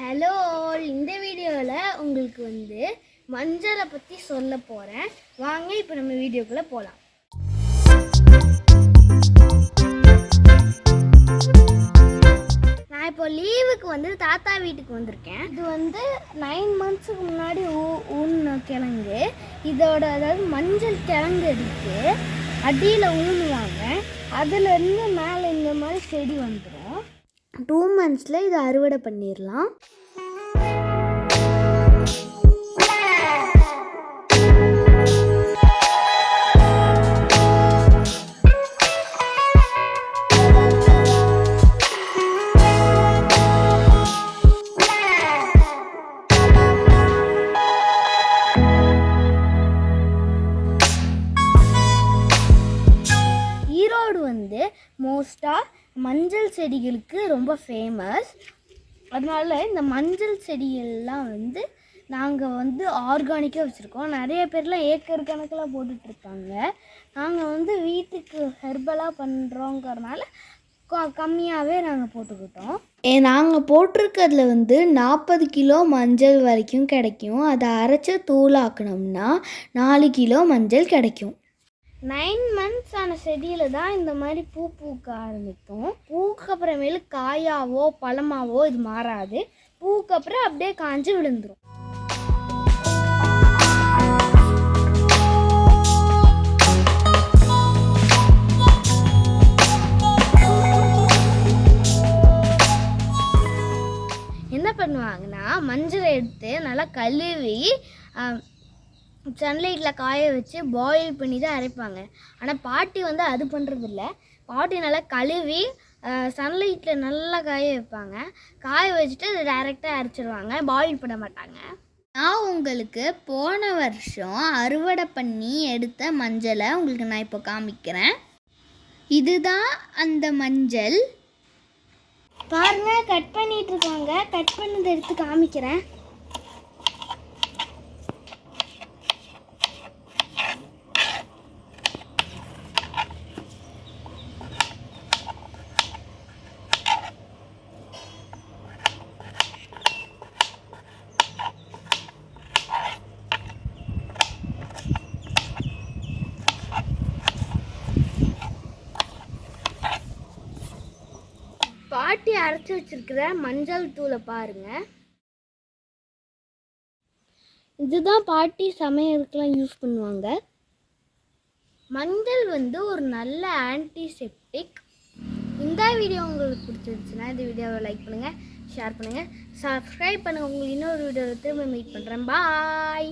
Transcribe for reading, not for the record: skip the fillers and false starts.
Hello, இந்த வீடியோவில் உங்களுக்கு மஞ்சளை பற்றி சொல்ல போகிறேன். வாங்க இப்போ நம்ம வீடியோக்குள்ளே போகலாம். நான் இப்போ லீவுக்கு தாத்தா வீட்டுக்கு வந்திருக்கேன். இது 9 monthsக்கு முன்னாடி ஊன கிழங்கு. அதாவது மஞ்சள் கிழங்கு எடுத்து அடியில் ஊனுவாங்க. அதுலேருந்து மேலே இந்த மாதிரி செடி வந்துடும். 2 monthsல இதை அறுவடை பண்ணிடலாம். ஈரோடு மோஸ்ட்டாக மஞ்சள் செடிகளுக்கு ரொம்ப ஃபேமஸ். அதனால இந்த மஞ்சள் செடியெல்லாம் நாங்கள் ஆர்கானிக்காக வச்சுருக்கோம். நிறைய பேர்லாம் ஏக்கர் கணக்கில் போட்டுட்ருக்காங்க. நாங்கள் வீட்டுக்கு ஹெர்பலாக பண்ணுறோங்கிறதுனால கம்மியாகவே நாங்கள் போட்டுக்கிட்டோம். நாங்கள் போட்டிருக்கிறதுல 40 கிலோ மஞ்சள் வரைக்கும் கிடைக்கும். அதை அரைச்சி தூளாக்கணும்னா 4 கிலோ மஞ்சள் கிடைக்கும். 9 months ஆன செடியில் தான் இந்த மாதிரி பூ பூக்க ஆரம்பிக்கும். பூக்கு அப்புறமேலு காயாவோ பழமாவோ இது மாறாது. பூக்கு அப்புறம் அப்படியே காஞ்சி விழுந்துடும். என்ன பண்ணுவாங்கன்னா, மஞ்சளை எடுத்து நல்லா கழுவி சன்லைட்டில் காய வச்சு பாயில் பண்ணி தான் அரைப்பாங்க. ஆனால் பாட்டி அது பண்ணுறதில்ல. பாட்டி நல்லா கழுவி சன்லைட்டில் நல்லா காய வைப்பாங்க. காய வச்சுட்டு அதை டைரெக்டாக அரைச்சிடுவாங்க. பாயில் பண்ண மாட்டாங்க. நான் உங்களுக்கு போன வருஷம் அறுவடை பண்ணி எடுத்த மஞ்சளை உங்களுக்கு நான் இப்போ காமிக்கிறேன். இதுதான் அந்த மஞ்சள். பாருங்கள், கட் பண்ணிகிட்ருக்காங்க. கட் பண்ணதை எடுத்து காமிக்கிறேன். பாட்டி அரைச்சி வச்சிருக்கிற மஞ்சள் தூளை பாருங்க. இதுதான் பாட்டி சமையலுக்குலாம் யூஸ் பண்ணுவாங்க. மஞ்சள் ஒரு நல்ல ஆன்டிசெப்டிக். இந்த வீடியோ உங்களுக்கு பிடிச்சிருந்துச்சுன்னா இந்த வீடியோவை லைக் பண்ணுங்கள், ஷேர் பண்ணுங்கள், சப்ஸ்கிரைப் பண்ணுங்கள். உங்களுக்கு இன்னொரு வீடியோவில் திரும்ப மீட் பண்ணுறேன். பாய்.